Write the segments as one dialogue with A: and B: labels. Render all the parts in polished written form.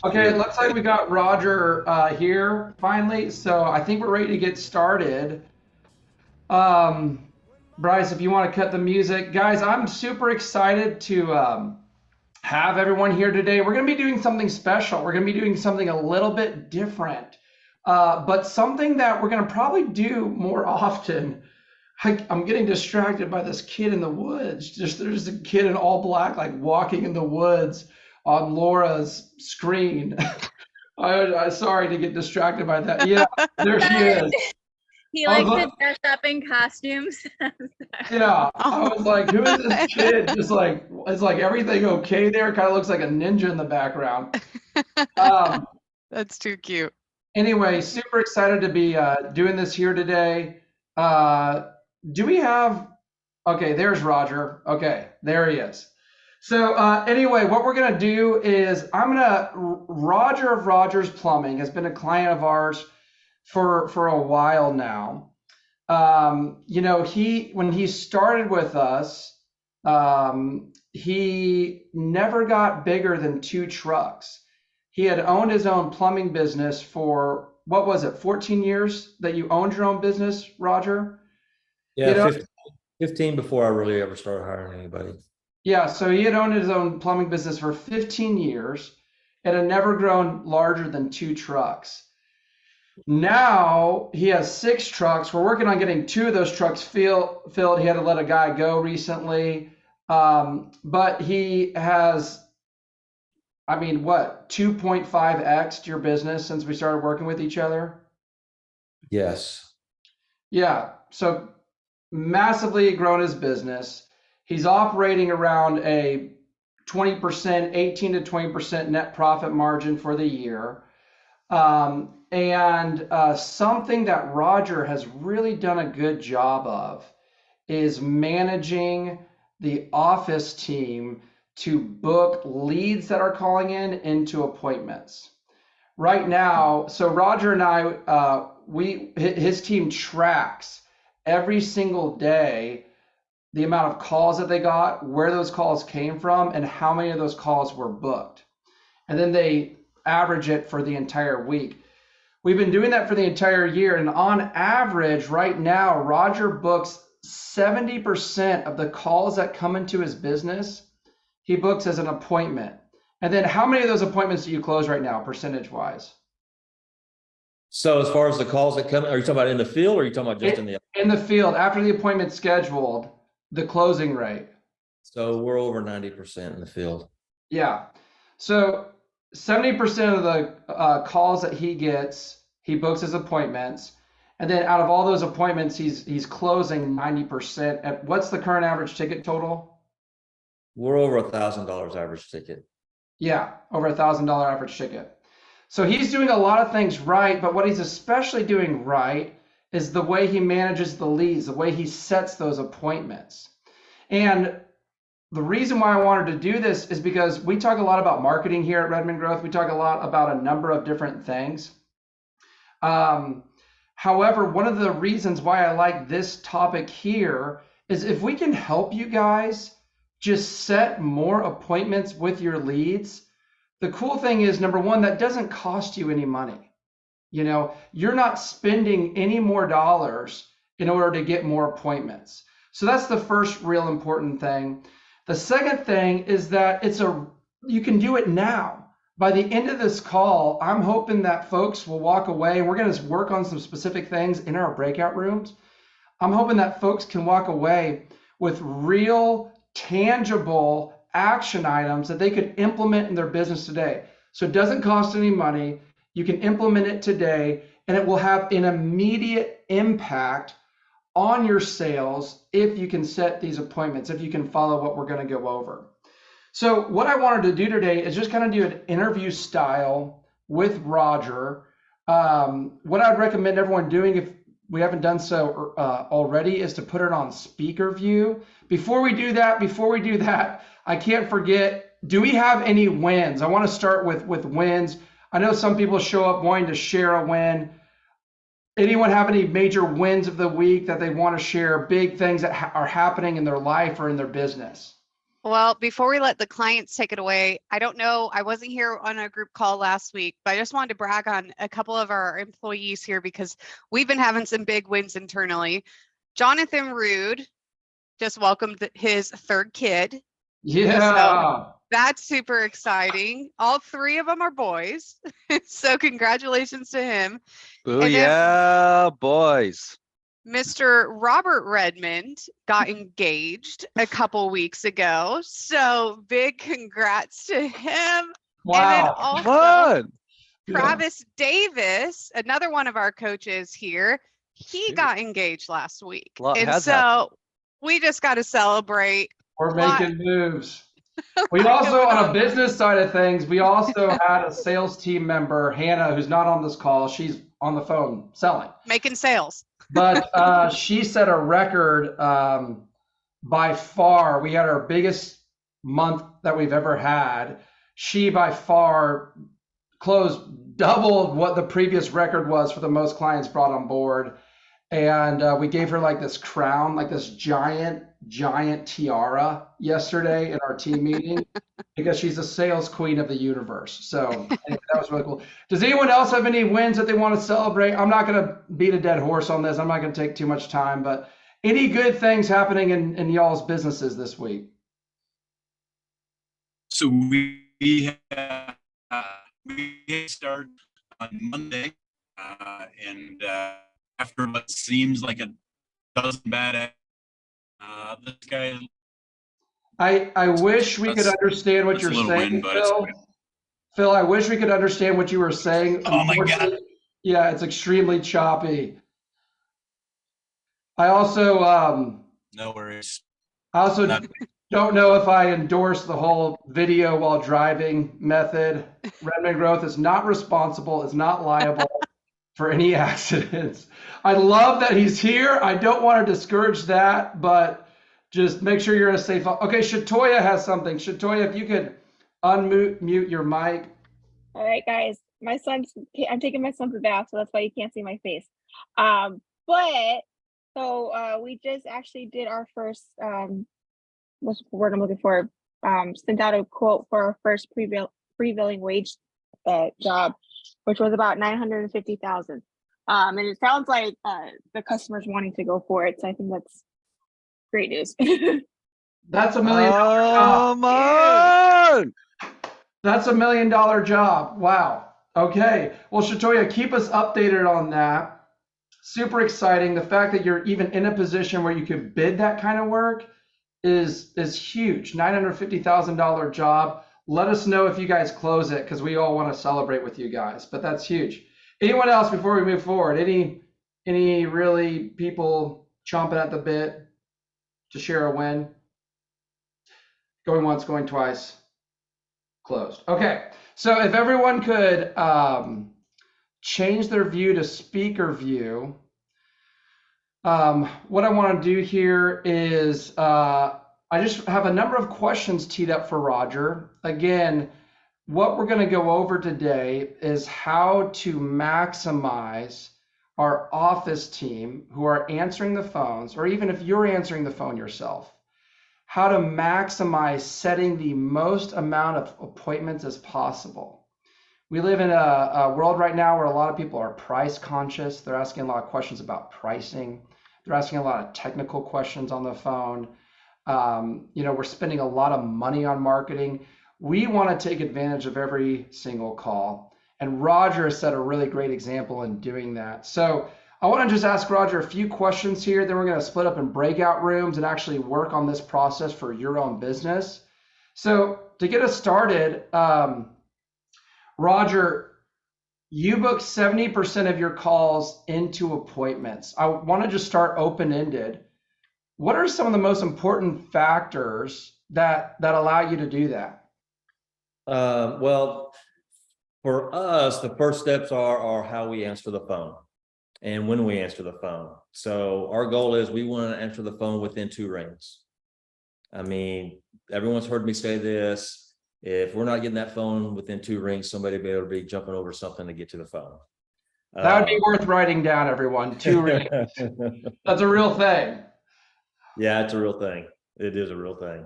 A: Okay, it looks like we got Roger here finally, so I think we're ready to get started. Um, Bryce, if you want to cut the music, guys, I'm super excited to have everyone here today. We're going to be doing something special. We're going to be doing something a little bit different, but something that we're going to probably do more often. I'm getting distracted by this kid in the woods. Just there's a kid in all black, like walking in the woods on Laura's screen. I'm sorry to get distracted by that. Yeah, there she is.
B: He
A: I was
B: likes to
A: like,
B: dress up in costumes.
A: yeah, I
C: Oh,
A: was like, who is this kid? Just like, it's like everything okay there? Kind of looks like a ninja in the background. Um,
C: that's too cute.
A: anyway, super excited to be doing this here today. Uh, do we have, okay, there's Roger. Okay, there he is. So anyway, what we're gonna do is Roger of Rogers Plumbing has been a client of ours for a while now. When he started with us, he never got bigger than 2 trucks. He had owned his own plumbing business for, what was it, 14 years that you owned your own business, Roger? You
D: Yeah,
A: know,
D: 15 before I really ever started hiring anybody.
A: yeah, so he had owned his own plumbing business for 15 years and had never grown larger than 2 trucks. Now he has 6 trucks. We're working on getting 2 of those trucks filled. He had to let a guy go recently. But he has, I mean, what, 2.5x your business since we started working with each other?
D: Yes.
A: Yeah. So massively grown his business. He's operating around a 20%, 18 to 20% net profit margin for the year. And something that Roger has really done a good job of is managing the office team to book leads that are calling in into appointments. Right now, so Roger and I, his team tracks every single day the amount of calls that they got, where those calls came from, and how many of those calls were booked. And then they average it for the entire week. We've been doing that for the entire year. And on average, right now, Roger books 70% of the calls that come into his business, he books as an appointment. And then how many of those appointments do you close right now, percentage wise?
D: So as far as the calls that come, are you talking about in the field or are you talking about just in the?
A: In the field, after the appointment's scheduled, the closing rate.
D: So we're over 90% in the field.
A: Yeah. So 70% of the calls that he gets, he books as appointments. And then out of all those appointments, he's closing 90%. At what's the current average ticket total?
D: We're over $1,000 average ticket.
A: Yeah, over $1,000 average ticket. So he's doing a lot of things right, but what he's especially doing right is the way he manages the leads, the way he sets those appointments. And the reason why I wanted to do this is because we talk a lot about marketing here at Redmond Growth. We talk a lot about a number of different things. However, one of the reasons why I like this topic here is if we can help you guys just set more appointments with your leads, the cool thing is, number one, that doesn't cost you any money. You're not spending any more dollars in order to get more appointments. So that's the first real important thing. The second thing is that you can do it now. By the end of this call, I'm hoping that folks will walk away. We're going to work on some specific things in our breakout rooms. I'm hoping that folks can walk away with real, tangible action items that they could implement in their business today. So it doesn't cost any money. You can implement it today, and it will have an immediate impact on your sales if you can set these appointments, if you can follow what we're going to go over. So what I wanted to do today is just kind of do an interview style with Roger. What I'd recommend everyone doing, if we haven't done so already, is to put it on speaker view. Before we do that, I can't forget, do we have any wins? I want to start with wins. I know some people show up wanting to share a win. Anyone have any major wins of the week that they want to share, big things that are happening in their life or in their business?
C: Well, before we let the clients take it away, I don't know, I wasn't here on a group call last week, but I just wanted to brag on a couple of our employees here because we've been having some big wins internally. Jonathan Rude just welcomed his third kid.
A: Yeah.
C: So that's super exciting. All three of them are boys. So congratulations to him.
E: Oh,
C: And then
E: yeah, boys.
C: Mr. Robert Redmond got engaged a couple weeks ago. So big congrats to him.
A: Wow.
C: And then also
E: Fun.
C: Travis Davis, another one of our coaches here, he got engaged last week.
E: A lot
C: And
E: has
C: so
E: happened.
C: we just got to celebrate.
A: We're
C: Lot-
A: making moves. We also,
C: going
A: on a
C: on.
A: business side of things, we also had a sales team member, Hannah, who's not on this call. She's on the phone selling.
C: Making sales.
A: But she set a record by far. We had our biggest month that we've ever had. She by far closed double what the previous record was for the most clients brought on board. And we gave her like this crown, like this giant tiara yesterday in our team meeting because she's the sales queen of the universe. So anyway, that was really cool. Does anyone else have any wins that they want to celebrate? I'm not going to beat a dead horse on this. I'm not going to take too much time, but any good things happening in y'all's businesses this week?
F: So we started on Monday, and after what seems like a dozen bad acts, this guy.
A: I wish we could understand what you're saying, Phil. Phil, I wish we could understand what you were saying.
F: Oh my God.
A: Yeah, it's extremely choppy. I also
F: No worries.
A: don't know if I endorse the whole video while driving method. Redmond Growth is not responsible, is not liable for any accidents. I love that he's here. I don't want to discourage that, but just make sure you're in a safe. Okay, Shatoya has something. Shatoya, if you could unmute your mic.
B: All right, guys. I'm taking my son to the bath, so that's why you can't see my face. We just actually did our first, what's the word I'm looking for? Sent out a quote for our first prevailing wage job, which was about $950,000. And it sounds like the customer's wanting to go for it. So I think that's great news.
A: That's $1 million
E: Come
A: job.
E: on.
A: That's $1 million job. Wow. Okay. Well, Shatoya, keep us updated on that. Super exciting. The fact that you're even in a position where you could bid that kind of work is huge. $950,000 job. Let us know if you guys close it because we all want to celebrate with you guys. But that's huge. Anyone else before we move forward? Any really people chomping at the bit to share a win? Going once, going twice. Closed. Okay. So if everyone could change their view to speaker view, what I want to do here is I just have a number of questions teed up for Roger. Again, what we're going to go over today is how to maximize our office team who are answering the phones, or even if you're answering the phone yourself, how to maximize setting the most amount of appointments as possible. We live in a world right now where a lot of people are price conscious. They're asking a lot of questions about pricing. They're asking a lot of technical questions on the phone. We're spending a lot of money on marketing. We want to take advantage of every single call. And Roger set a really great example in doing that. So I want to just ask Roger a few questions here. Then we're going to split up in breakout rooms and actually work on this process for your own business. So to get us started, Roger, you book 70% of your calls into appointments. I want to just start open-ended. What are some of the most important factors that allow you to do that?
D: Well, for us, the first steps are how we answer the phone and when we answer the phone. So our goal is we want to answer the phone within 2 rings. I mean, everyone's heard me say this. If we're not getting that phone within 2 rings, somebody will be able to be jumping over something to get to the phone.
A: That would be worth writing down, everyone. 2 rings. That's a real thing.
D: Yeah, it's a real thing. It is a real thing.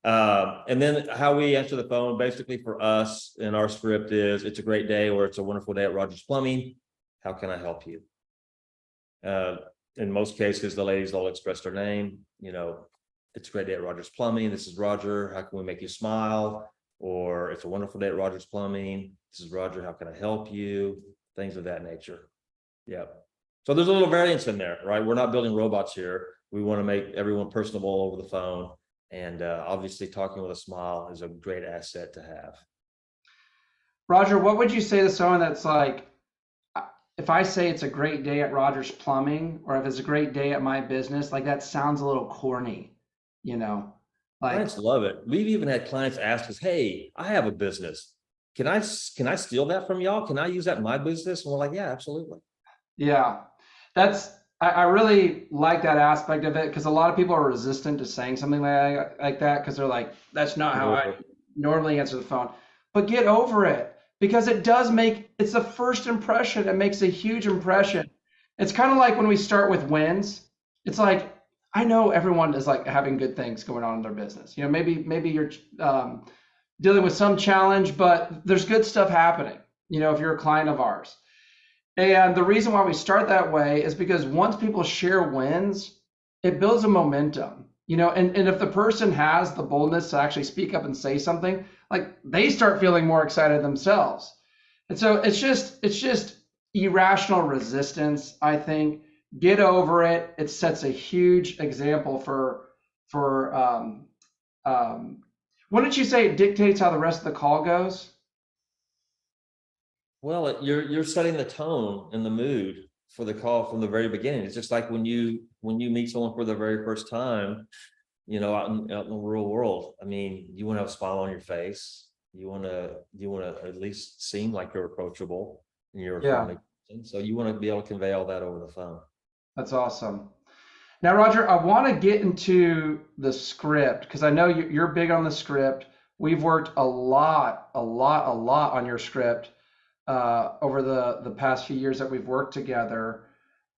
D: And then how we answer the phone, basically for us in our script is, it's a great day, or it's a wonderful day at Rogers Plumbing. How can I help you? In most cases, the ladies all express their name, it's a great day at Rogers Plumbing. This is Roger. How can we make you smile? Or it's a wonderful day at Rogers Plumbing. This is Roger. How can I help you? Things of that nature. Yep. So there's a little variance in there, right? We're not building robots here. We want to make everyone personable over the phone. And obviously talking with a smile is a great asset to have.
A: Roger, what would you say to someone that's like, if I say it's a great day at Rogers Plumbing, or if it's a great day at my business, like that sounds a little corny, like
D: Clients love it. We've even had clients ask us, hey, I have a business. Can I steal that from y'all? Can I use that in my business? And we're like, yeah, absolutely.
A: Yeah, I really like that aspect of it, because a lot of people are resistant to saying something like that, because they're like, that's not how I normally answer the phone. But get over it, because it's the first impression. It makes a huge impression. It's kind of like when we start with wins. It's like, I know everyone is like having good things going on in their business. Maybe you're dealing with some challenge, but there's good stuff happening, if you're a client of ours. And the reason why we start that way is because once people share wins, it builds a momentum, and if the person has the boldness to actually speak up and say something, like they start feeling more excited themselves. And so it's just irrational resistance, I think. Get over it. It sets a huge example for wouldn't you say it dictates how the rest of the call goes?
D: Well, you're setting the tone and the mood for the call from the very beginning. It's just like when you meet someone for the very first time, out in the real world. I mean, you want to have a smile on your face. You want to at least seem like you're approachable and you're a friendly person. So you want to be able to convey all that over the phone.
A: That's awesome. Now, Roger, I want to get into the script, because I know you're big on the script. We've worked a lot on your script over the past few years that we've worked together.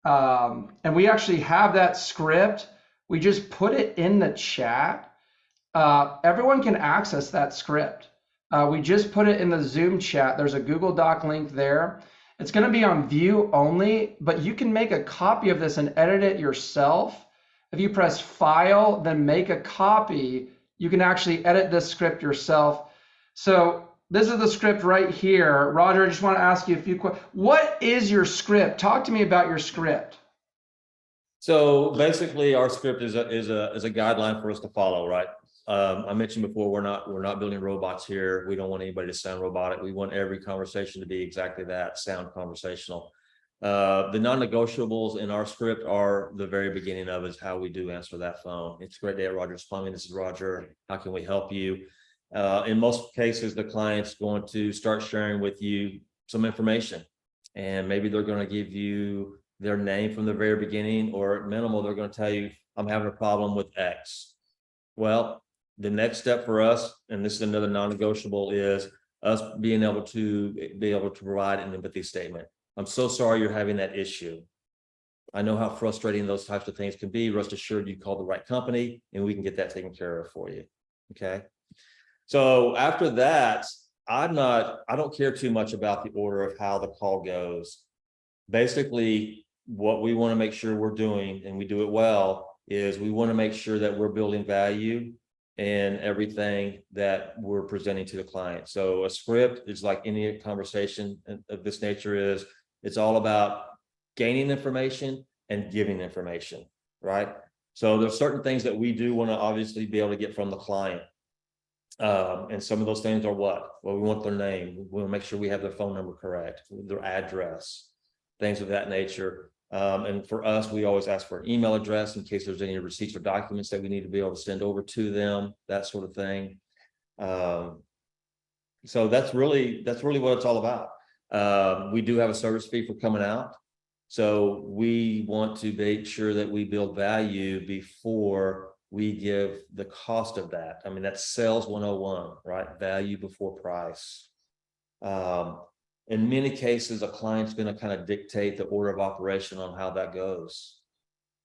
A: And we actually have that script. We just put it in the chat. Everyone can access that script. We just put it in the Zoom chat. There's a Google Doc link there. It's going to be on view only, but you can make a copy of this and edit it yourself. If you press File, then Make a Copy, you can actually edit this script yourself. So this is the script right here. Roger, I just want to ask you a few questions. What is your script? Talk to me about your script.
D: So basically, our script is a guideline for us to follow, right? I mentioned before, we're not building robots here. We don't want anybody to sound robotic. We want every conversation to be exactly that, sound conversational. The non-negotiables in our script are the very beginning of is how we do answer that phone. It's a great day at Rogers Plumbing. This is Roger. How can we help you? In most cases, the client's going to start sharing with you some information, and maybe they're going to give you their name from the very beginning, or at minimal, they're going to tell you, I'm having a problem with X. Well, the next step for us, and this is another non-negotiable, is us being able to provide an empathy statement. I'm so sorry you're having that issue. I know how frustrating those types of things can be. Rest assured, you called the right company and we can get that taken care of for you. Okay. So after that, I don't care too much about the order of how the call goes. Basically, what we want to make sure we're doing, and we do it well, is we want to make sure that we're building value in everything that we're presenting to the client. So a script is like any conversation of this nature is, it's all about gaining information and giving information, right? So there's certain things that we do want to obviously be able to get from the client. And some of those things are what? Well, we want their name. We want to make sure we have their phone number correct, their address, things of that nature. And for us, we always ask for an email address in case there's any receipts or documents that we need to be able to send over to them, that sort of thing. So that's really what it's all about. We do have a service fee for coming out. So we want to make sure that we build value before we give the cost of that. I mean, that's sales 101, right? Value before price. In many cases, a client's going to kind of dictate the order of operation on how that goes.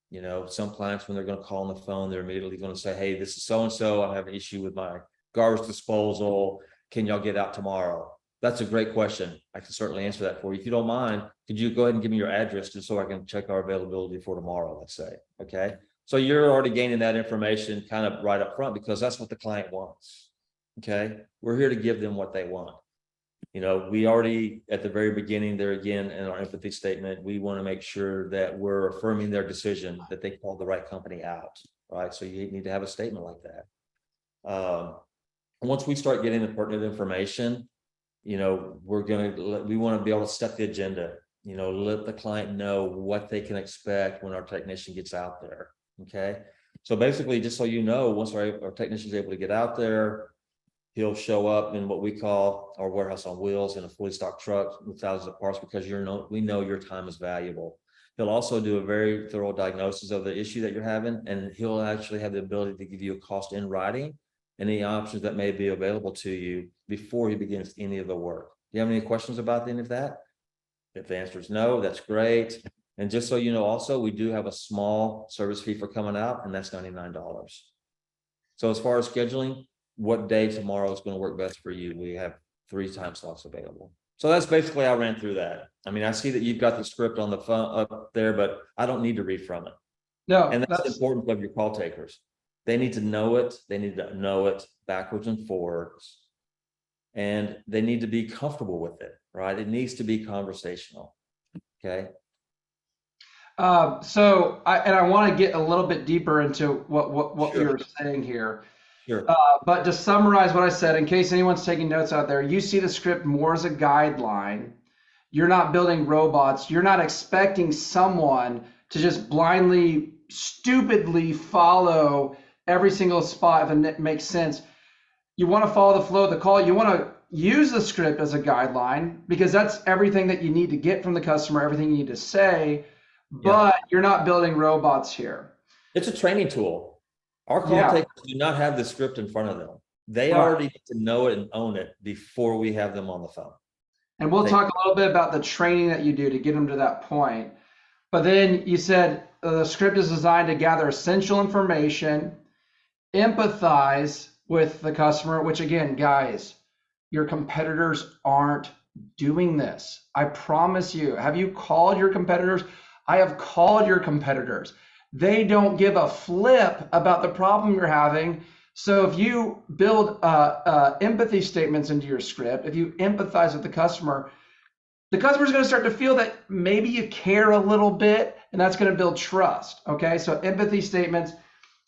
D: You know, some clients, when they're going to call on the phone, they're immediately going to say, hey, this is so-and-so. I have an issue with my garbage disposal. Can y'all get out tomorrow? That's a great question. I can certainly answer that for you. If you don't mind, could you go ahead and give me your address just so I can check our availability for tomorrow, let's say, okay? So you're already gaining that information kind of right up front because that's what the client wants, okay? We're here to give them what they want. You know, we already, at the very beginning there again, in our empathy statement, we want to make sure that we're affirming their decision that they called the right company out, right? So you need to have a statement like that. Once we start getting the pertinent information, you know, we want to be able to set the agenda, you know, let the client know what they can expect when our technician gets out there. Okay. So basically, just so you know, once our technician is able to get out there, he'll show up in what we call our warehouse on wheels in a fully stocked truck with thousands of parts because we know your time is valuable. He'll also do a very thorough diagnosis of the issue that you're having, and he'll actually have the ability to give you a cost in writing, any options that may be available to you before he begins any of the work. Do you have any questions about any of that? If the answer is no, that's great. And just so you know, also, we do have a small service fee for coming out, and that's $99. So as far as scheduling, what day tomorrow is going to work best for you? We have 3 time slots available. So that's basically, I ran through that. I mean, I see that you've got the script on the phone up there, but I don't need to read from it.
A: No,
D: And that's the importance of your call takers. They need to know it. They need to know it backwards and forwards. And they need to be comfortable with it, right? It needs to be conversational. Okay.
A: So I want to get a little bit deeper into what
D: Sure.
A: we were saying here.
D: Sure.
A: But to summarize what I said, in case anyone's taking notes out there, you see the script more as a guideline. You're not building robots. You're not expecting someone to just blindly, stupidly follow every single spot if it makes sense. You want to follow the flow of the call. You want to use the script as a guideline because that's everything that you need to get from the customer, everything you need to say, but you're not building robots here.
D: It's a training tool. Our call takers do not have the script in front of them. They already need to know it and own it before we have them on the phone.
A: And we'll talk a little bit about the training that you do to get them to that point. But then you said the script is designed to gather essential information, empathize with the customer, which again, guys, your competitors aren't doing this. I promise you. Have you called your competitors? I have called your competitors. They don't give a flip about the problem you're having. So if you build empathy statements into your script, if you empathize with the customer's going to start to feel that maybe you care a little bit, and that's going to build trust. Okay, so empathy statements,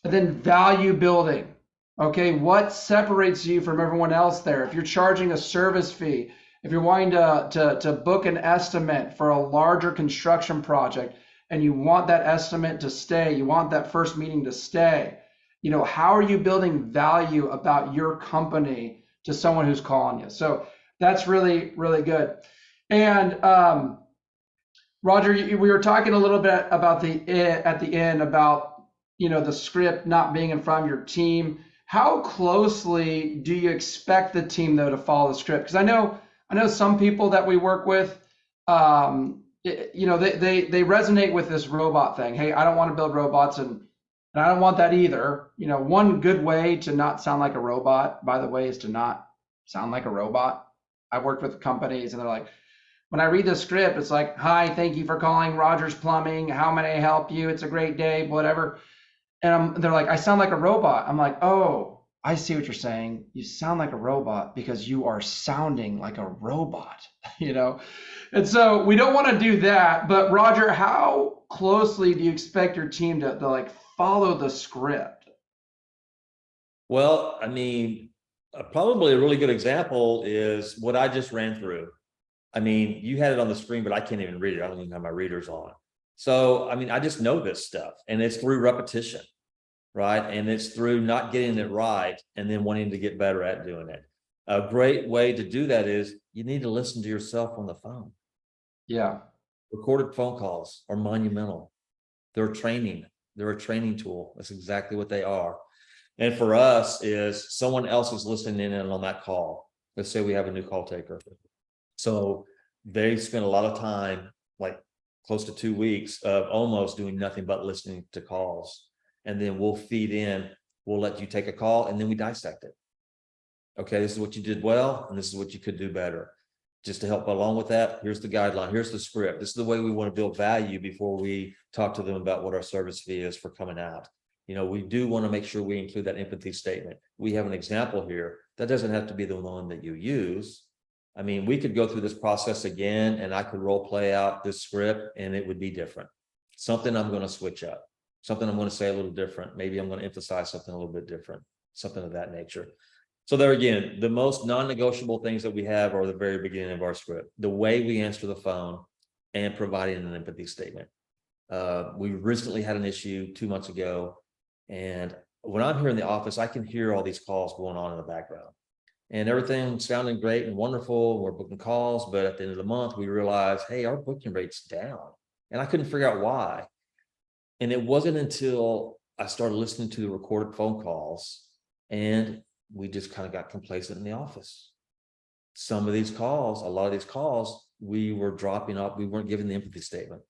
A: and then value building. Okay, what separates you from everyone else there? If you're charging a service fee, if you're wanting to book an estimate for a larger construction project, and you want that estimate to stay, you want that first meeting to stay, you know, how are you building value about your company to someone who's calling you? So that's really, really good. And Roger, we were talking a little bit about at the end about, you know, the script not being in front of your team. How closely do you expect the team though to follow the script? Because I know some people that we work with, you know, they resonate with this robot thing. Hey, I don't want to build robots, and I don't want that either. You know, one good way to not sound like a robot, by the way, is to not sound like a robot. I've worked with companies and they're like, when I read the script, it's like, hi, thank you for calling Rogers Plumbing. How may I help you? It's a great day, whatever. And they're like, I sound like a robot. I'm like, oh, I see what you're saying. You sound like a robot because you are sounding like a robot, you know? And so we don't want to do that. But Roger, how closely do you expect your team to like follow the script?
D: Well, I mean, probably a really good example is what I just ran through. I mean, you had it on the screen, but I can't even read it. I don't even have my readers on. So, I mean, I just know this stuff, and it's through repetition, right? And it's through not getting it right and then wanting to get better at doing it. A great way to do that is you need to listen to yourself on the phone.
A: Yeah.
D: Recorded phone calls are monumental. They're training. They're a training tool. That's exactly what they are. And for us is someone else is listening in on that call. Let's say we have a new call taker. So they spend a lot of time like close to 2 weeks of almost doing nothing but listening to calls. And then we'll feed in, we'll let you take a call, and then we dissect it. Okay, this is what you did well, and this is what you could do better. Just to help along with that, here's the guideline, here's the script. This is the way we want to build value before we talk to them about what our service fee is for coming out. You know, we do want to make sure we include that empathy statement. We have an example here. That doesn't have to be the one that you use. I mean, we could go through this process again, and I could role play out this script, and it would be different. Something I'm going to switch up, something I'm going to say a little different. Maybe I'm going to emphasize something a little bit different, something of that nature. So there again, the most non-negotiable things that we have are the very beginning of our script, the way we answer the phone and providing an empathy statement. We recently had an issue 2 months ago, and when I'm here in the office, I can hear all these calls going on in the background, and everything sounding great and wonderful. We're booking calls, but at the end of the month, we realized, hey, our booking rate's down, and I couldn't figure out why. And it wasn't until I started listening to the recorded phone calls, and we just kind of got complacent in the office. Some of these calls, a lot of these calls, we were dropping off. We weren't giving the empathy statement.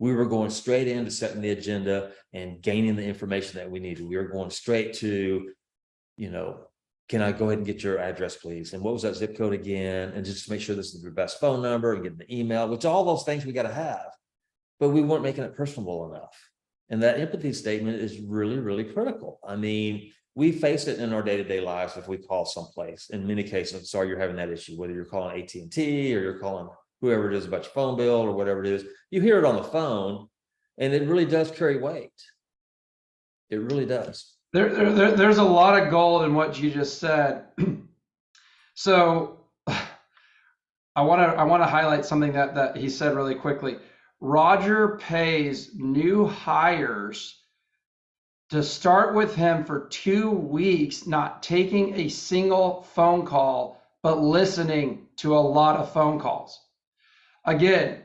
D: We were going straight into setting the agenda and gaining the information that we needed. We were going straight to, you know, can I go ahead and get your address, please? And what was that zip code again? And just make sure this is your best phone number, and getting the email, which all those things we got to have, but we weren't making it personable enough. And that empathy statement is really, really critical. I mean, we face it in our day-to-day lives. If we call someplace, in many cases, sorry, you're having that issue, whether you're calling AT&T or you're calling whoever it is about your phone bill or whatever it is, you hear it on the phone, and it really does carry weight. It really does.
A: There's a lot of gold in what you just said. So I want to highlight something that he said really quickly. Roger pays new hires to start with him for 2 weeks, not taking a single phone call, but listening to a lot of phone calls. Again,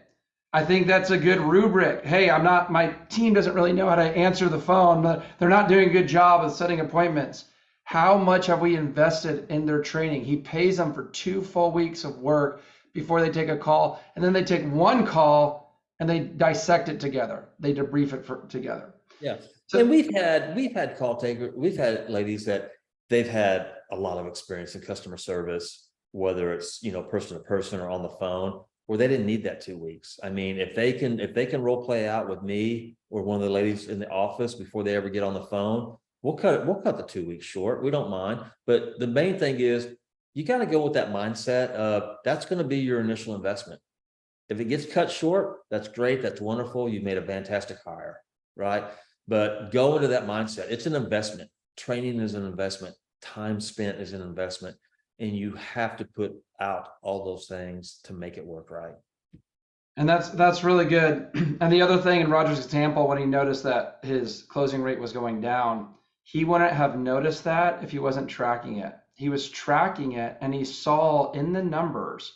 A: I think that's a good rubric. Hey, my team doesn't really know how to answer the phone, but they're not doing a good job of setting appointments. How much have we invested in their training? He pays them for 2 full weeks of work before they take a call, and then they take one call and they dissect it together. They debrief it together.
D: Yeah.
A: So,
D: and we've had call takers, we've had ladies that they've had a lot of experience in customer service, whether it's, you know, person to person or on the phone, where they didn't need that 2 weeks. I mean, if they can role play out with me or one of the ladies in the office before they ever get on the phone, we'll cut the 2 weeks short. We don't mind. But the main thing is you got to go with that mindset of that's going to be your initial investment. If it gets cut short, that's great. That's wonderful. You made a fantastic hire, right? But go into that mindset. It's an investment. Training is an investment. Time spent is an investment. And you have to put out all those things to make it work right.
A: and that's really good. And the other thing in Roger's example, when he noticed that his closing rate was going down, he wouldn't have noticed that if he wasn't tracking it. He was tracking it, and he saw in the numbers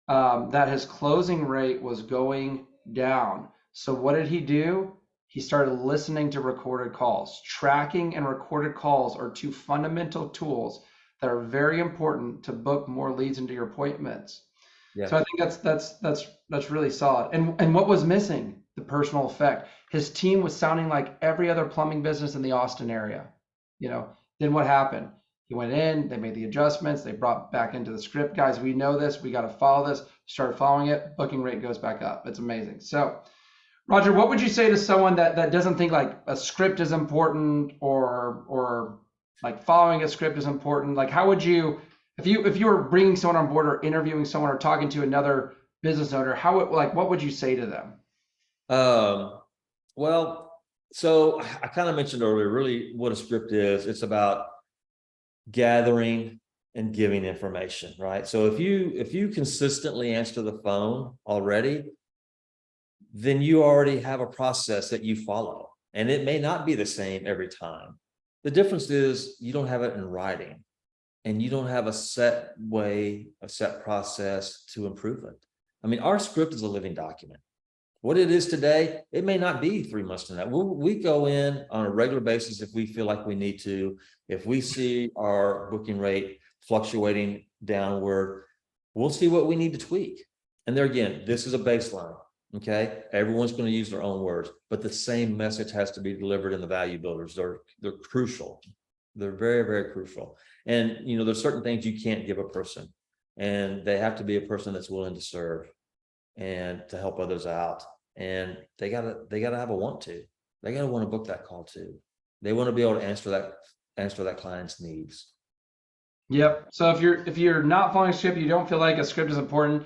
A: that his closing rate was going down. So what did he do? He started listening to recorded calls. Tracking and recorded calls are 2 fundamental tools that are very important to book more leads into your appointments.
D: Yeah.
A: So I think that's really solid. And what was missing? The personal effect. His team was sounding like every other plumbing business in the Austin area. You know, then what happened? He went in, they made the adjustments, they brought back into the script. Guys, we know this, we got to follow this. Started following it, booking rate goes back up. It's amazing. So Roger, what would you say to someone that doesn't think like a script is important or like following a script is important? Like, how would you, if you were bringing someone on board or interviewing someone or talking to another business owner, what would you say to them?
D: Well, so I kind of mentioned earlier, really what a script is. It's about gathering and giving information, right? So if you consistently answer the phone already, then you already have a process that you follow, and it may not be the same every time. The difference is you don't have it in writing, and you don't have a set way, a set process to improve it. I mean, our script is a living document. What it is today, it may not be 3 months from now. We go in on a regular basis if we feel like we need to. If we see our booking rate fluctuating downward, we'll see what we need to tweak. And there again, this is a baseline. Okay, everyone's going to use their own words, but the same message has to be delivered in the value builders. They're crucial. They're very, very crucial. And there's certain things you can't give a person, and they have to be a person that's willing to serve and to help others out. And they gotta have a want to. They gotta want to book that call too. They want to be able to answer that client's needs.
A: Yep. So if you're not following a script, you don't feel like a script is important,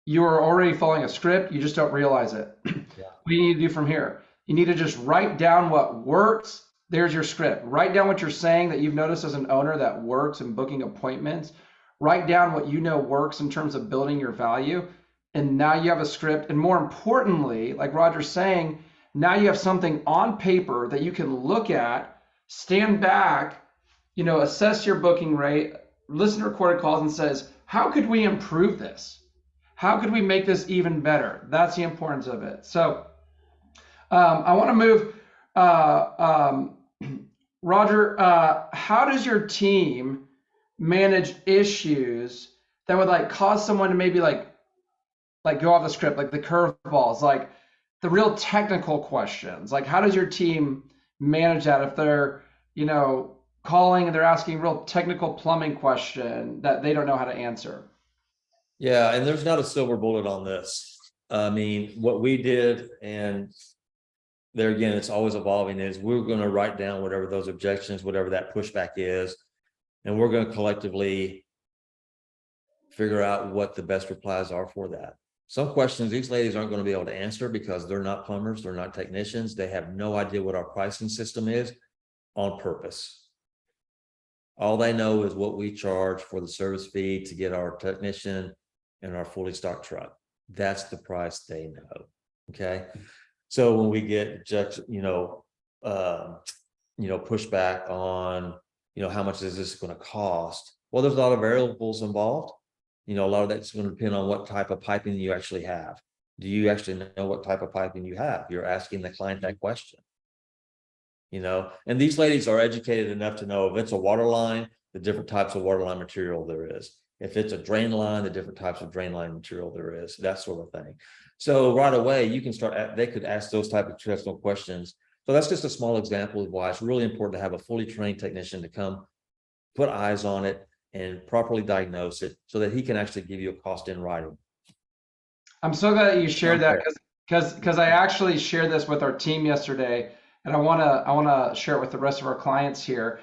A: you are already following a script, you just don't realize it.
D: Yeah.
A: What do you need to do from here? You need to just write down what works. There's your script. Write down what you're saying that you've noticed as an owner that works in booking appointments. Write down what you know works in terms of building your value. And now you have a script. And more importantly, like Roger's saying, now you have something on paper that you can look at, stand back, assess your booking rate, listen to recorded calls and says, how could we improve this? How could we make this even better? That's the importance of it. So I want to move, Roger, how does your team manage issues that would cause someone to maybe like go off the script, like the curveballs, like the real technical questions? Like, how does your team manage that if they're, calling and they're asking real technical plumbing question that they don't know how to answer?
D: Yeah, and there's not a silver bullet on this. I mean, what we did, and there again, it's always evolving, is we're going to write down whatever those objections, whatever that pushback is, and we're going to collectively figure out what the best replies are for that. Some questions these ladies aren't going to be able to answer because they're not plumbers, they're not technicians, they have no idea what our pricing system is on purpose. All they know is what we charge for the service fee to get our technician and our fully stocked truck. That's the price they know. Okay. So when we get pushback on, how much is this going to cost? Well, there's a lot of variables involved. A lot of that's going to depend on what type of piping you actually have. Do you actually know what type of piping you have? You're asking the client that question. And these ladies are educated enough to know if it's a water line, the different types of water line material there is. If it's a drain line, the different types of drain line material there is, that sort of thing. So right away, you can they could ask those type of traditional questions. So that's just a small example of why it's really important to have a fully trained technician to come put eyes on it and properly diagnose it so that he can actually give you a cost in writing.
A: I'm so glad that you shared that because I actually shared this with our team yesterday, and I want to share it with the rest of our clients here.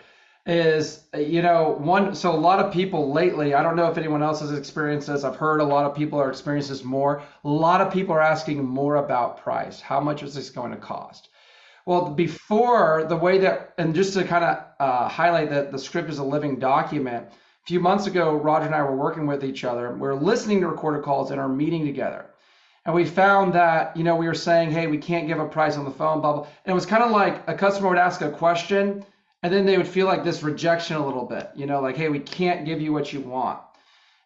A: So a lot of people lately, I don't know if anyone else has experienced this. I've heard a lot of people are experiencing this more. A lot of people are asking more about price. How much is this going to cost? Well, before the way that, and just to kind of highlight that the script is a living document, a few months ago, Roger and I were working with each other. We were listening to recorded calls in our meeting together. And we found that, we were saying, hey, we can't give a price on the phone, blah, blah. And it was kind of like a customer would ask a question, and then they would feel like this rejection a little bit, like, hey, we can't give you what you want.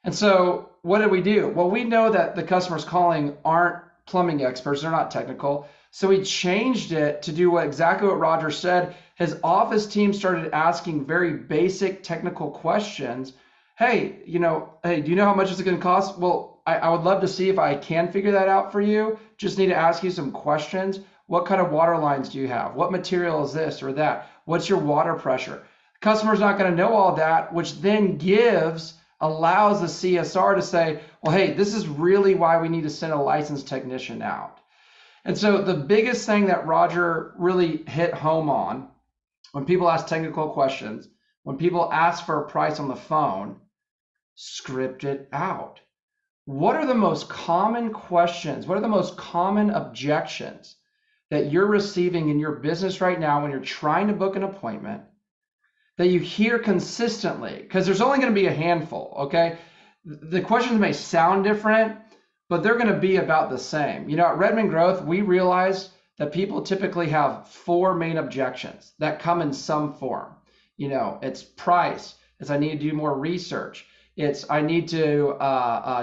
A: And so what did we do? Well, we know that the customers calling aren't plumbing experts. They're not technical. So we changed it to do exactly what Roger said. His office team started asking very basic technical questions. Hey, do you know how much it's going to cost? Well, I would love to see if I can figure that out for you. Just need to ask you some questions. What kind of water lines do you have? What material is this or that? What's your water pressure? The customer's not going to know all that, which then allows the CSR to say, well, hey, this is really why we need to send a licensed technician out. And so the biggest thing that Roger really hit home on when people ask technical questions, when people ask for a price on the phone, script it out. What are the most common questions? What are the most common objections that you're receiving in your business right now when you're trying to book an appointment that you hear consistently? Because there's only going to be a handful, okay? The questions may sound different, but they're going to be about the same. At Redmond Growth, we realize that people typically have 4 main objections that come in some form. It's price, it's I need to do more research, it's I need to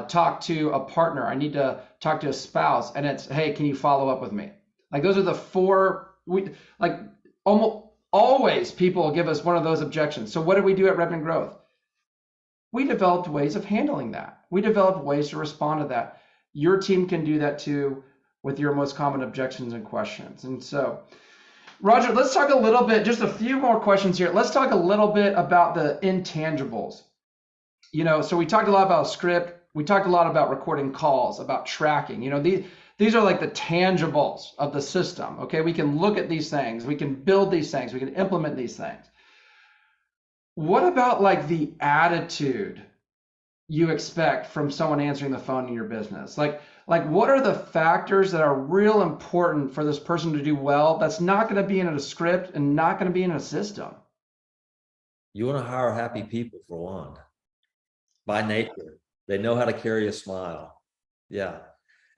A: talk to a partner, I need to talk to a spouse, and it's, hey, can you follow up with me? Like those are the 4, almost always people give us one of those objections. So what did we do at Redmond Growth? We developed ways of handling that. We developed ways to respond to that. Your team can do that too. with your most common objections and questions. And so, Roger, let's talk a little bit, just a few more questions here. Let's talk a little bit about the intangibles. So we talked a lot about script. We talked a lot about recording calls, about tracking. These are like the tangibles of the system. Okay, we can look at these things. We can build these things. We can implement these things. What about like the attitude you expect from someone answering the phone in your business? Like what are the factors that are real important for this person to do well that's not going to be in a script and not going to be in a system?
D: You want to hire happy people for one. By nature, they know how to carry a smile. Yeah.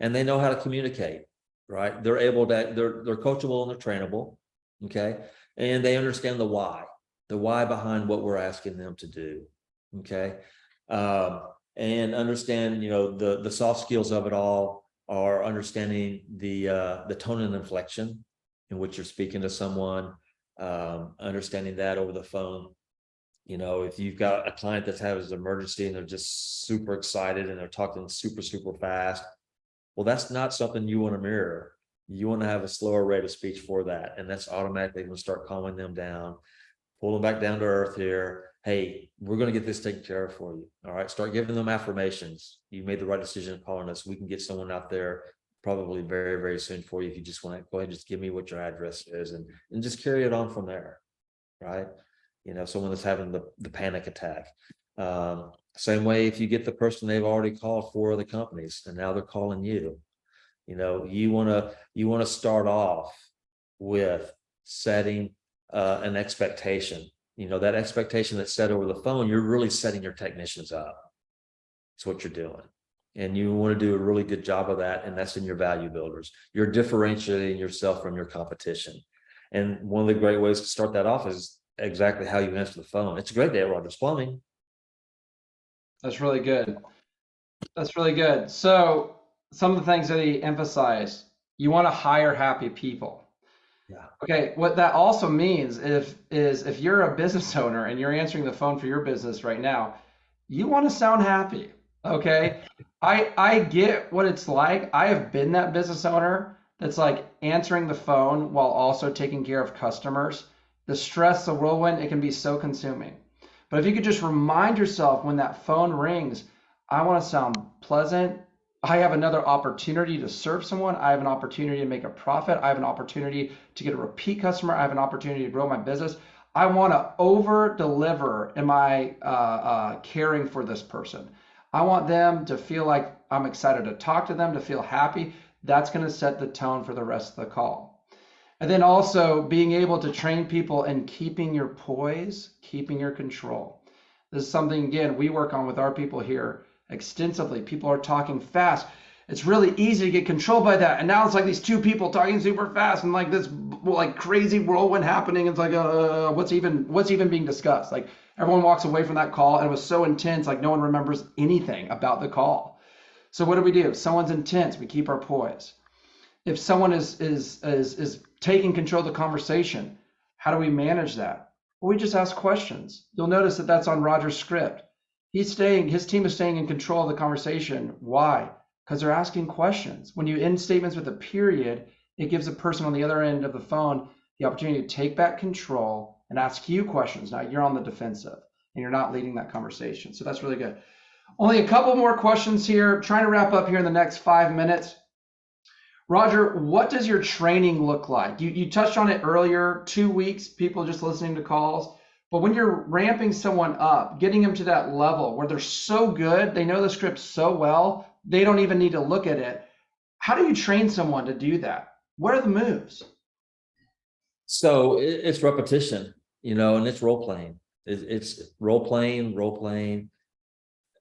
D: And they know how to communicate, right? They're able to, they're coachable and they're trainable. Okay. And they understand the why behind what we're asking them to do. Okay. And understand, the soft skills of it all are understanding the tone and inflection in which you're speaking to someone, understanding that over the phone. If you've got a client that has an emergency and they're just super excited and they're talking super, super fast, well, that's not something you want to mirror. You want to have a slower rate of speech for that. And that's automatically going to start calming them down, pull them back down to earth here. Hey, we're going to get this taken care of for you. All right. Start giving them affirmations. You made the right decision calling us. We can get someone out there probably very, very soon for you. If you just want to go ahead and just give me what your address is and just carry it on from there. Right. Someone that's having the panic attack. Same way, if you get the person they've already called 4 other companies and now they're calling you, you want to start off with setting an expectation. That expectation that's set over the phone, you're really setting your technicians up. That's what you're doing. And you want to do a really good job of that. And that's in your value builders. You're differentiating yourself from your competition. And one of the great ways to start that off is exactly how you answer the phone. It's a great day at Rogers Plumbing.
A: That's really good. That's really good. So some of the things that he emphasized, you want to hire happy people.
D: Yeah.
A: Okay. What that also means is if you're a business owner and you're answering the phone for your business right now, you want to sound happy. Okay. I get what it's like. I have been that business owner that's like answering the phone while also taking care of customers. The stress, the whirlwind, it can be so consuming. But if you could just remind yourself when that phone rings, I want to sound pleasant. I have another opportunity to serve someone. I have an opportunity to make a profit. I have an opportunity to get a repeat customer. I have an opportunity to grow my business. I want to over deliver in my caring for this person. I want them to feel like I'm excited to talk to them, to feel happy. That's going to set the tone for the rest of the call. And then also being able to train people in keeping your poise, keeping your control. This is something, again, we work on with our people here extensively. People are talking fast. It's really easy to get controlled by that. And now it's like these 2 people talking super fast and like this like crazy whirlwind happening. It's like, what's even being discussed? Like everyone walks away from that call and it was so intense, like no one remembers anything about the call. So what do? If someone's intense, we keep our poise. If someone is taking control of the conversation, how do we manage that? Well, we just ask questions. You'll notice that that's on Roger's script. His team is staying in control of the conversation. Why? Because they're asking questions. When you end statements with a period, it gives the person on the other end of the phone the opportunity to take back control and ask you questions. Now you're on the defensive and you're not leading that conversation. So that's really good. Only a couple more questions here. Trying to wrap up here in the next 5 minutes. Roger, what does your training look like? You touched on it earlier, 2 weeks, people just listening to calls. But when you're ramping someone up, getting them to that level where they're so good, they know the script so well, they don't even need to look at it. How do you train someone to do that? What are the moves?
D: So it's repetition, and it's role playing. It's role playing.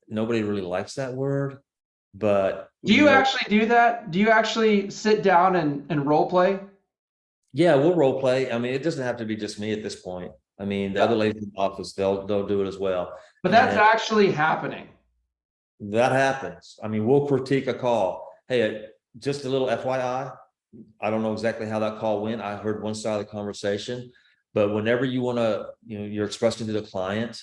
D: Nobody really likes that word, but
A: do you actually do that? Do you actually sit down and role play?
D: Yeah, we'll role play. I mean, it doesn't have to be just me at this point. I mean, the other ladies in the office, they'll do it as well.
A: But that's actually happening.
D: That happens. I mean, we'll critique a call. Hey, just a little FYI. I don't know exactly how that call went. I heard one side of the conversation, but whenever you want to, you're expressing to the client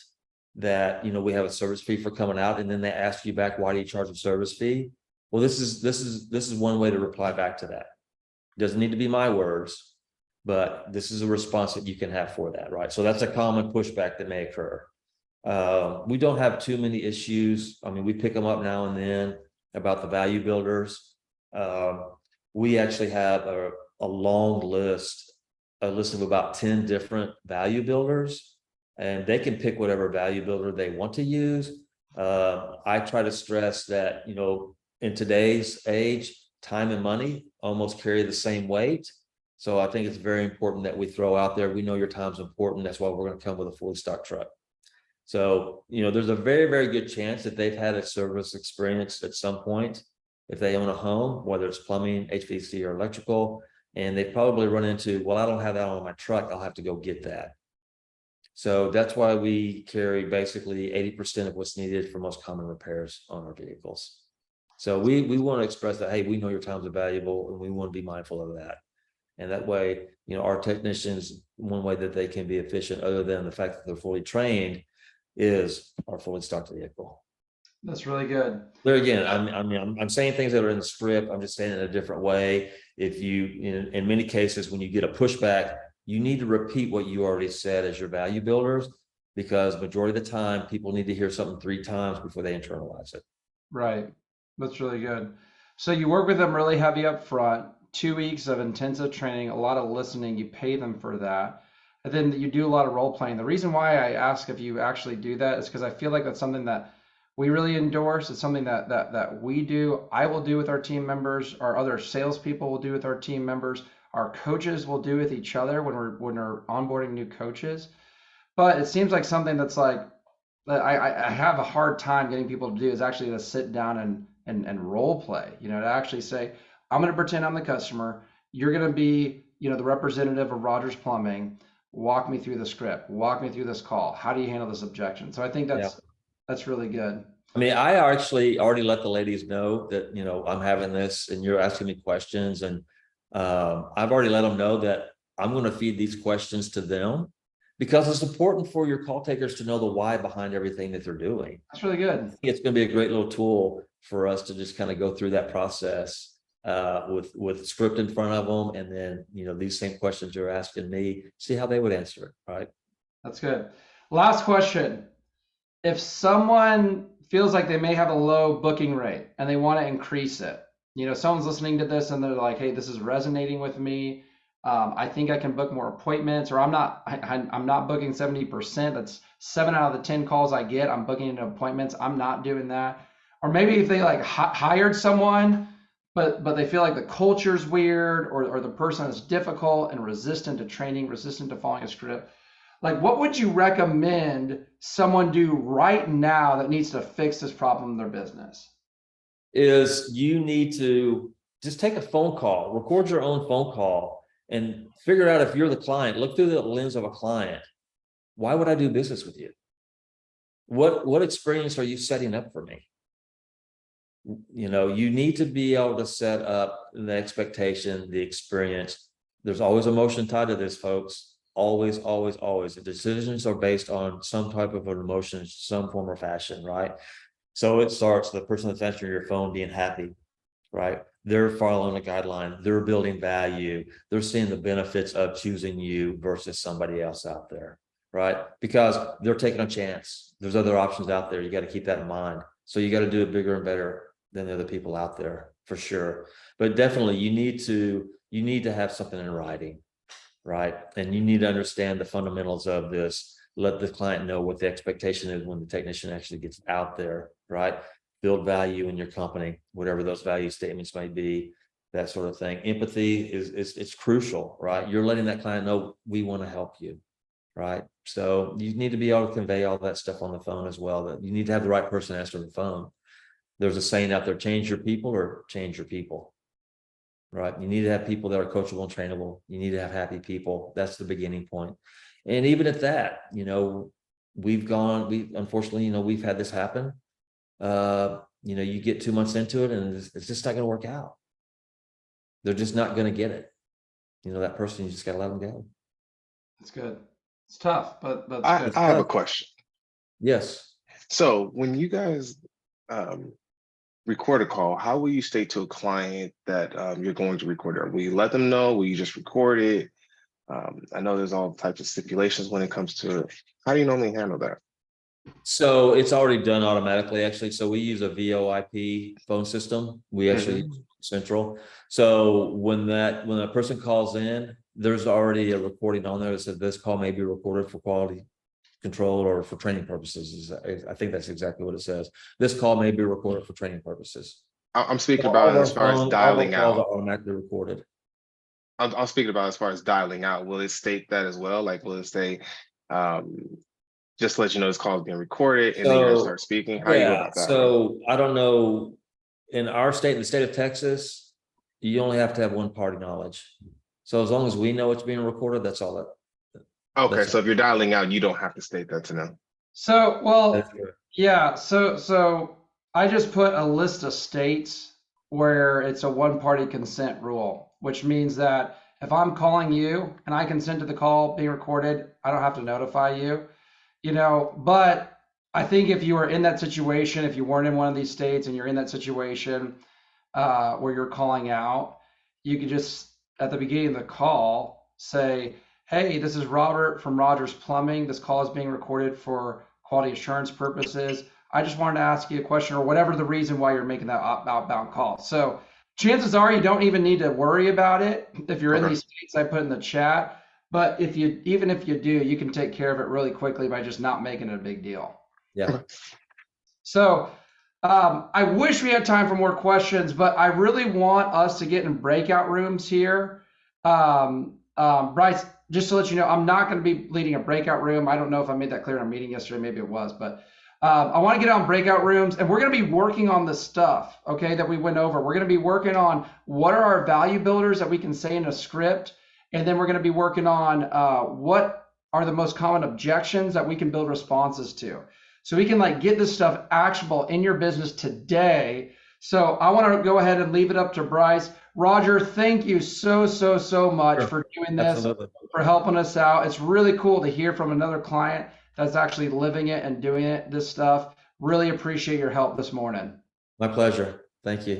D: that, we have a service fee for coming out, and then they ask you back, why do you charge a service fee? Well, this is one way to reply back to that. Doesn't need to be my words, but this is a response that you can have for that, right? So that's a common pushback that may occur. We don't have too many issues. I mean, we pick them up now and then about the value builders. We actually have a long list, a list of about 10 different value builders, and they can pick whatever value builder they want to use. I try to stress that, you know, in today's age, time and money almost carry the same weight. So I think it's very important that we throw out there, we know your time's important. That's why we're going to come with a fully stocked truck. So, you know, there's a very, very good chance that they've had a service experience at some point. If they own a home, whether it's plumbing, HVAC, or electrical, and they probably run into, well, I don't have that on my truck, I'll have to go get that. So that's why we carry basically 80% of what's needed for most common repairs on our vehicles. So we want to express that, hey, we know your time's valuable, and we want to be mindful of that. And that way, you know, our technicians, one way that they can be efficient, other than the fact that they're fully trained, is our fully stocked vehicle.
A: That's really good.
D: There again, I'm saying things that are in the script. I'm just saying it in a different way. If you, in many cases, when you get a pushback, you need to repeat what you already said as your value builders, because majority of the time people need to hear something 3 times before they internalize it.
A: Right. That's really good. So you work with them really heavy up front, 2 weeks of intensive training, a lot of listening, you pay them for that. And then you do a lot of role playing. The reason why I ask if you actually do that is because I feel like that's something that we really endorse. It's something that we do. I will do with our team members. Our other salespeople will do with our team members. Our coaches will do with each other when we're onboarding new coaches. But it seems like something that's like that I have a hard time getting people to do is actually to sit down and role play. You know, to actually say, I'm going to pretend I'm the customer. You're going to be, you know, the representative of Rogers Plumbing. Walk me through the script. Walk me through this call. How do you handle this objection? So I think that's really good.
D: I mean, I actually already let the ladies know that, you know, I'm having this and you're asking me questions, and I've already let them know that I'm going to feed these questions to them, because it's important for your call takers to know the why behind everything that they're doing.
A: That's really good.
D: It's going to be a great little tool for us to just kind of go through that process with script in front of them, and then, you know, these same questions you're asking me, see how they would answer it. Right.
A: That's good. Last question. If someone feels like they may have a low booking rate and they want to increase it, you know, someone's listening to this and they're like, hey, this is resonating with me. I think I can book more appointments, or I'm not booking 70%. That's 7 out of the 10 calls I get, I'm booking into appointments. I'm not doing that. Or maybe if they like hired someone, but they feel like the culture's weird, or the person is difficult and resistant to training, resistant to following a script. Like, what would you recommend someone do right now that needs to fix this problem in their business?
D: Is you need to just take a phone call, record your own phone call, and figure out, if you're the client, look through the lens of a client. Why would I do business with you? What experience are you setting up for me? You know, you need to be able to set up the expectation, the experience. There's always emotion tied to this, folks. Always, always, always. The decisions are based on some type of an emotion, some form or fashion, right? So it starts, the person that's answering your phone being happy, right? They're following a guideline, they're building value, they're seeing the benefits of choosing you versus somebody else out there, right? Because they're taking a chance. There's other options out there. You got to keep that in mind. So you got to do it bigger and better than the other people out there, for sure. But definitely you need to have something in writing, right? And you need to understand the fundamentals of this. Let the client know what the expectation is when the technician actually gets out there, right? Build value in your company, whatever those value statements may be, that sort of thing. Empathy it's crucial, right? You're letting that client know we want to help you, right? So you need to be able to convey all that stuff on the phone as well. That you need to have the right person answer the phone. There's a saying out there: change your people or change your people. Right? You need to have people that are coachable and trainable. You need to have happy people. That's the beginning point. And even at that, you know, unfortunately, you know, we've had this happen. You know, you get 2 months into it and it's just not going to work out. They're just not going to get it. You know, that person, you just got to let them go.
A: That's good. It's tough, but that's good.
G: I have a question.
D: Yes.
G: So when you guys record a call, how will you state to a client that you're going to record it? Will you let them know? Will you just record it? I know there's all types of stipulations when it comes to it. How do you normally handle that?
D: So it's already done automatically, actually. So we use a VoIP phone system. We actually use Central. So when a person calls in, there's already a recording on there that says this call may be recorded for quality control or for training purposes. I think that's exactly what it says. This call may be recorded for training purposes.
G: I'm speaking
D: All
G: about
D: of
G: it
D: our
G: as far as
D: phone- all of our
G: dialing
D: calls
G: out.
D: are automatically recorded.
G: I'm speaking about as far as dialing out. Will it state that as well? Like, will it say, just to let you know this call is being recorded, and then you're gonna start speaking? How do you go about that?
D: So I don't know. In our state, in the state of Texas, you only have to have one party knowledge. So as long as we know it's being recorded, that's all that.
G: Okay, so if you're dialing out, you don't have to state that to them.
A: So, well,
D: That's correct.
A: yeah, so I just put a list of states where it's a one-party consent rule, which means that if I'm calling you and I consent to the call being recorded, I don't have to notify you, but I think if you are in that situation, if you weren't in one of these states and you're in that situation where you're calling out, you could just, at the beginning of the call, say, hey, this is Robert from Rogers Plumbing. This call is being recorded for quality assurance purposes. I just wanted to ask you a question, or whatever the reason why you're making that outbound call. So chances are you don't even need to worry about it if you're in these states I put in the chat. But even if you do, you can take care of it really quickly by just not making it a big deal.
D: Yeah.
A: So I wish we had time for more questions, but I really want us to get in breakout rooms here. Bryce, just to let you know, I'm not going to be leading a breakout room. I don't know if I made that clear in a meeting yesterday. Maybe it was, but I want to get on breakout rooms, and we're going to be working on the stuff, okay, that we went over. We're going to be working on what are our value builders that we can say in a script, and then we're going to be working on what are the most common objections that we can build responses to. So we can get this stuff actionable in your business today. So I want to go ahead and leave it up to Bryce. Roger, thank you so much for doing this,
D: Absolutely.
A: for helping us out. It's really cool to hear from another client that's actually living it and doing this stuff. Really appreciate your help this morning.
D: My pleasure. Thank you.